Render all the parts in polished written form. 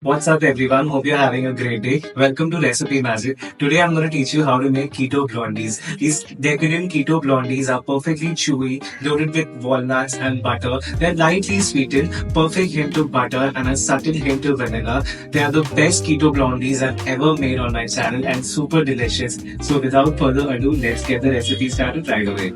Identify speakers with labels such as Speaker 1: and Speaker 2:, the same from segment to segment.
Speaker 1: What's up everyone? Hope you're having a great day. Welcome to Recipe Magic. Today I'm going to teach you how to make Keto Blondies. These decadent Keto Blondies are perfectly chewy, loaded with walnuts and butter. They're lightly sweetened, perfect hint of butter and a subtle hint of vanilla. They are the best Keto Blondies I've ever made on my channel and super delicious. So without further ado, let's get the recipe started right away.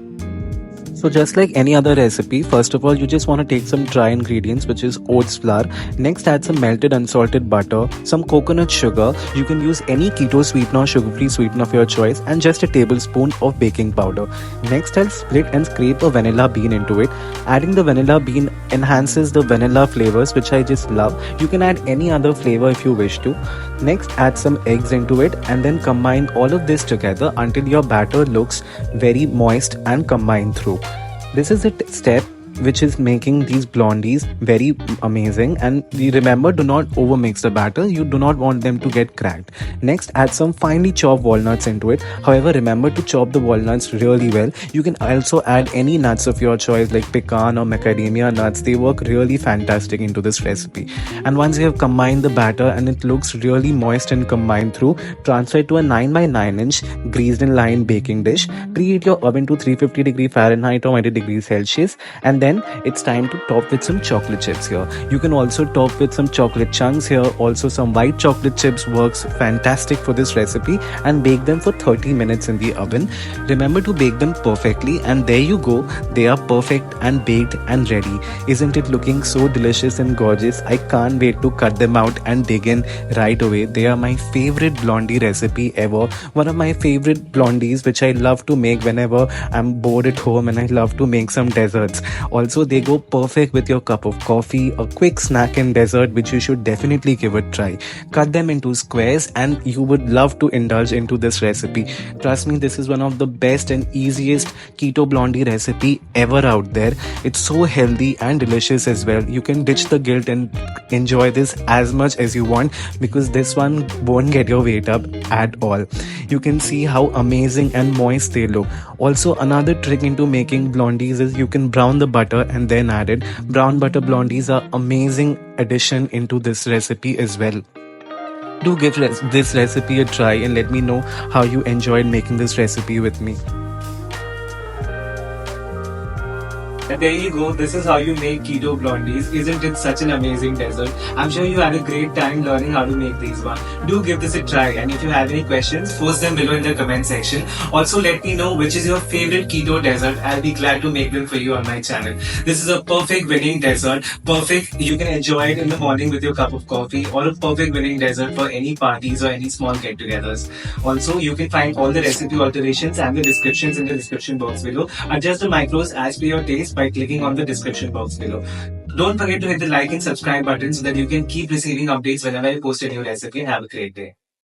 Speaker 2: So just like any other recipe, first of all, you just want to take some dry ingredients, which is oats flour. Next, add some melted unsalted butter, some coconut sugar. You can use any keto sweetener, sugar-free sweetener of your choice, and just a tablespoon of baking powder. Next, I'll split and scrape a vanilla bean into it. Adding the vanilla bean enhances the vanilla flavors, which I just love. You can add any other flavor if you wish to. Next, add some eggs into it and then combine all of this together until your batter looks very moist and combined through. This is a step which is making these blondies very amazing, and remember, do not overmix the batter. You do not want them to get cracked. Next, add some finely chopped walnuts into it. However, remember to chop the walnuts really well. You can also add any nuts of your choice like pecan or macadamia nuts. They work really fantastic into this recipe. And once you have combined the batter and it looks really moist and combined through, transfer it to a 9x9-inch greased and lined baking dish. Preheat your oven to 350 Fahrenheit or 90 degrees Celsius, and then it's time to top with some chocolate chips here. You can also top with some chocolate chunks here. Also, some white chocolate chips works fantastic for this recipe, and bake them for 30 minutes in the oven. Remember to bake them perfectly, and there you go. They are perfect and baked and ready. Isn't it looking so delicious and gorgeous? I can't wait to cut them out and dig in right away. They are my favorite blondie recipe ever. One of my favorite blondies which I love to make whenever I'm bored at home and I love to make some desserts. Also, they go perfect with your cup of coffee, a quick snack and dessert which you should definitely give a try. Cut them into squares and you would love to indulge into this recipe. Trust me, this is one of the best and easiest keto blondie recipe ever out there. It's so healthy and delicious as well. You can ditch the guilt and enjoy this as much as you want, because this one won't get your weight up at all. You can see how amazing and moist they look. Also, another trick into making blondies is you can brown the butter and then add it. Brown butter blondies are amazing addition into this recipe as well. Do give this recipe a try and let me know how you enjoyed making this recipe with me.
Speaker 1: And there you go, this is how you make Keto Blondies. Isn't it such an amazing dessert? I'm sure you had a great time learning how to make these ones. Do give this a try, and if you have any questions, post them below in the comment section. Also, let me know which is your favorite keto dessert. I'll be glad to make them for you on my channel. This is a perfect winning dessert. Perfect, you can enjoy it in the morning with your cup of coffee, or a perfect winning dessert for any parties or any small get-togethers. Also, you can find all the recipe alterations and the descriptions in the description box below. Adjust the macros as per your taste by clicking on the description box below. Don't forget to hit the like and subscribe button so that you can keep receiving updates whenever I post a new recipe. Have a great day.